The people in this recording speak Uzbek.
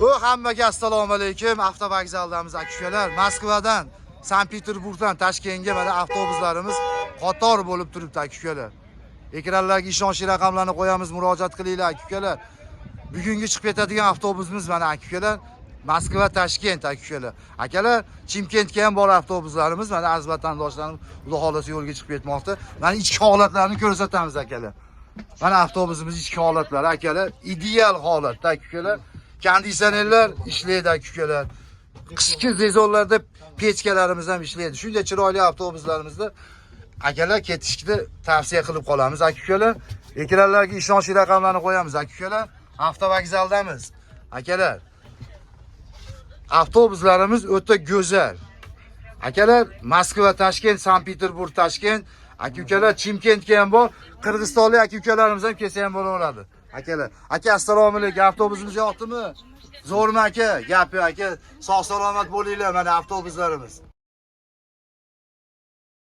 Hammaga assalomu alaykum. Avtovokzaldamiz aka-ukalar. Moskvadan, Sankt-Peterburgdan Toshkentga mana avtobuslarimiz qator bo'lib turibdi aka-ukalar. Ekranlarga ishonchli raqamlarni qo'yamiz, murojaat qilinglar aka-ukalar. Bugungi chiqib ketadigan avtobusimiz mana aka-ukalar. Moskva Toshkent aka-ukalar. Akalar, Chimkentga ham bor avtobuslarimiz mana aziz vatandoshlarimiz Xudo xolasa yo'lga chiqib ketmoqda. Mana ichki holatlarini ko'rsatamiz akalar. Mana avtobusimiz ichki holatlari akalar, ideal holatda aka-ukalar. Konditsionerlar ishlaydi aka-ukalar. Qishki sezonlarda pechkalarimiz ham ishlaydi. Shunday chiroyli avtobuslarimizda akalar ketishni tavsiya qilib qolamiz aka-ukalar. Ekranlarga ishonchli raqamlarni qo'yamiz aka-ukalar. Avtovokzaldamiz. Akalar, avtobuslarimiz o'ta go'zal. Akalar, Moskva, Toshkent, Sankt-Peterburg, Toshkent, aka-ukalar Chimkentga ham bor. Qirg'izistonlik aka-ukalarimiz ham kelsa ham bo'laveradi. Akalar, aka assalomu alaykum. Avtobusimiz yoqdimi? Zo'rmi aka? Gapi aka, sog' salomat bo'linglar mana avtobuslarimiz.